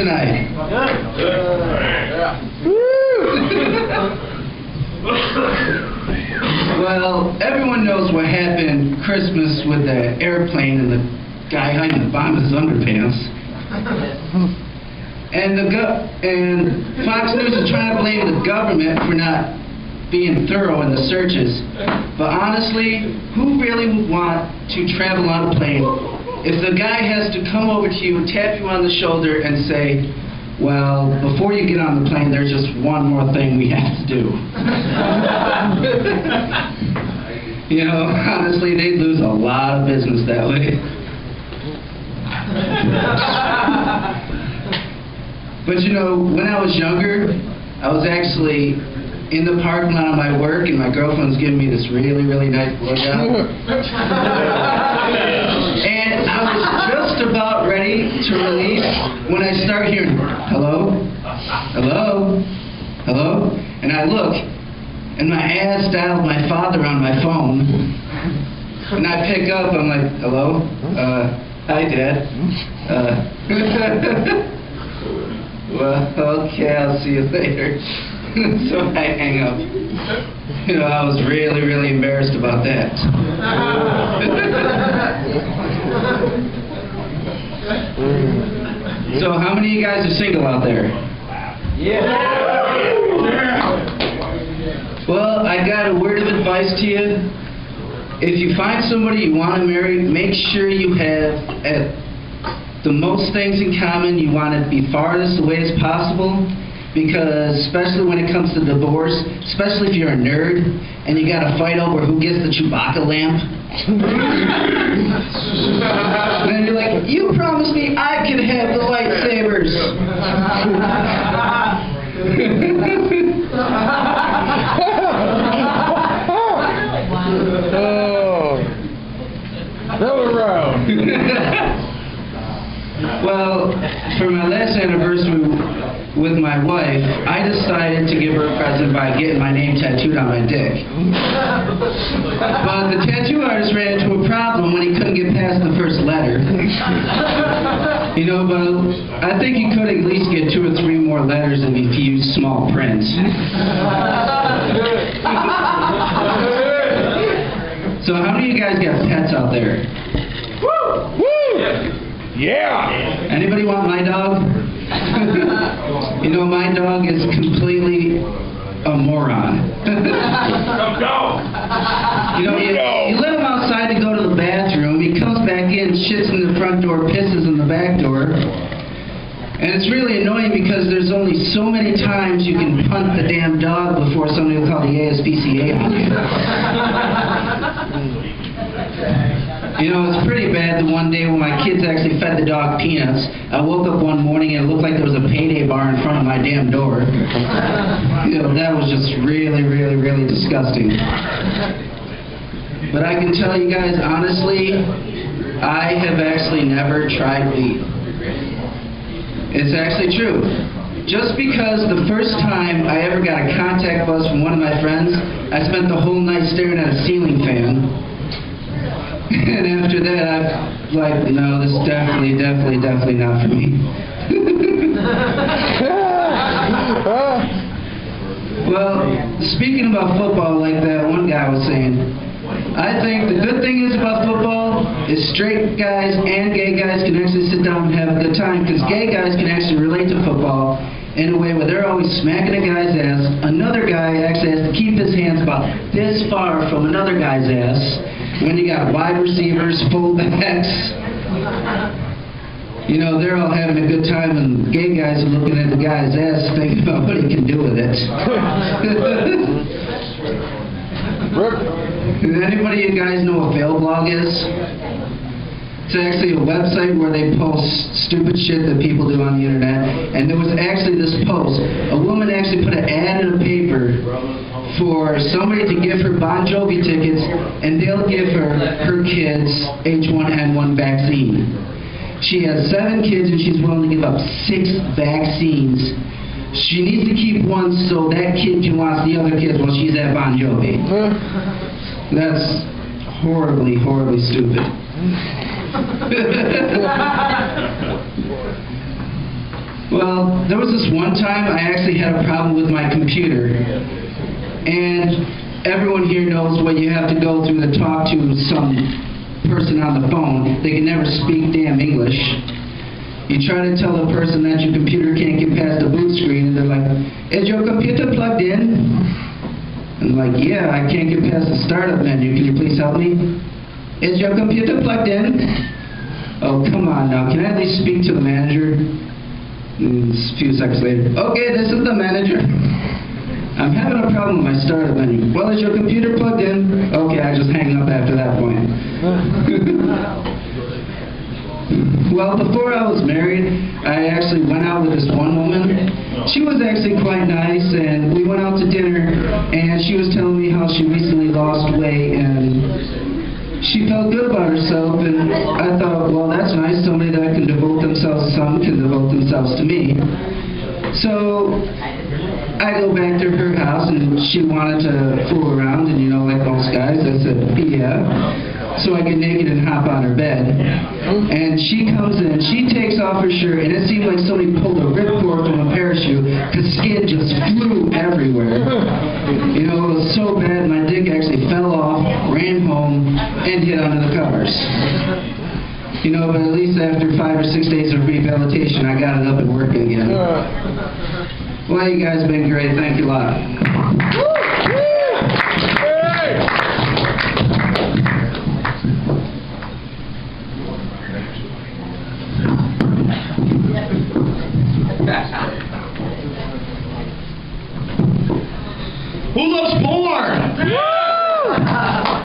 tonight? Well, everyone knows what happened Christmas with the airplane and the guy hiding the bottom of his underpants. And Fox News is trying to blame the government for not being thorough in the searches. But honestly, who really would want to travel on a plane if the guy has to come over to you, tap you on the shoulder, and say, well, before you get on the plane, there's just one more thing we have to do. You know, honestly, they'd lose a lot of business that way. But you know, when I was younger, I was actually in the parking lot of my work, and my girlfriend was giving me this really, really nice blowjob. And I was just about ready to release when I start hearing, hello, hello, hello, and I look, and my ass dialed my father on my phone, and I pick up, I'm like, hello, hi, Dad. Well, okay, I'll see you later. So I hang up. You know, I was really, really embarrassed about that. So how many of you guys are single out there? Yeah. Well, I got a word of advice to you. If you find somebody you want to marry, make sure you have the most things in common. You want to be farthest away as possible. Because especially when it comes to divorce, especially if you're a nerd and you got to fight over who gets the Chewbacca lamp. And then you're like, you promised me I could have the lightsabers. Another round. Well, for my last anniversary with my wife, I decided to give her a present by getting my name tattooed on my dick. But the tattoo artist ran into a problem when he couldn't get past the first letter. You know, but I think he could at least get 2 or 3 more letters if he used small print. So how many of you guys got pets out there? Woo! Woo! Yeah! Anybody want my dog? You know, my dog is completely a moron. You know, you let him outside to go to the bathroom, he comes back in, shits in the front door, pisses in the back door. And it's really annoying because there's only so many times you can punt the damn dog before somebody will call the ASPCA on you. You know, it's pretty bad the one day when my kids actually fed the dog peanuts. I woke up one morning and it looked like there was a payday bar in front of my damn door. You know, that was just really, really, really disgusting. But I can tell you guys, honestly, I have actually never tried weed. It's actually true. Just because the first time I ever got a contact buzz from one of my friends, I spent the whole night staring at a ceiling fan. And after that, I'm like, no, this is definitely not for me. Well, speaking about football like that one guy was saying, I think the good thing is about football is straight guys and gay guys can actually sit down and have a good time, because gay guys can actually relate to football in a way where they're always smacking a guy's ass. Another guy actually has to keep his hands about this far from another guy's ass. When you got wide receivers, fullbacks, you know, they're all having a good time, and gay guys are looking at the guy's ass thinking about what he can do with it. Does anybody of you guys know what Fail Blog is? It's actually a website where they post stupid shit that people do on the internet. And there was actually this post. A woman actually put an ad in a paper for somebody to give her Bon Jovi tickets, and they'll give her kids H1N1 vaccine. She has 7 kids and she's willing to give up 6 vaccines. She needs to keep one so that kid can watch the other kids while she's at Bon Jovi. That's horribly, horribly stupid. Well, there was this one time I actually had a problem with my computer. And everyone here knows what you have to go through to talk to some person on the phone. They can never speak damn English. You try to tell the person that your computer can't get past the boot screen, and they're like, "Is your computer plugged in?" And I'm like, "Yeah, I can't get past the startup menu. Can you please help me?" "Is your computer plugged in?" "Oh, come on now. Can I at least speak to the manager?" And a few seconds later, "Okay, this is the manager. I'm having a problem with my startup menu." "Well, is your computer plugged in?" "Okay," I just hang up after that point. Well, before I was married, I actually went out with this one woman. She was actually quite nice, and we went out to dinner, and she was telling me how she recently lost weight, and she felt good about herself, and I thought, well, that's nice. Somebody that can devote themselves to something can devote themselves to me. So I go back to her house, and she wanted to fool around, and like most guys, I said, yeah. So I get naked and hop on her bed. And she comes in, she takes off her shirt, and it seemed like somebody pulled a ripcord from a parachute, because skin just flew everywhere. It was so bad, my dick actually fell off, ran home, and hid under the covers. But at least after 5 or 6 days of rehabilitation, I got it up and working again. Well, you guys have been great. Thank you a lot. Who loves porn?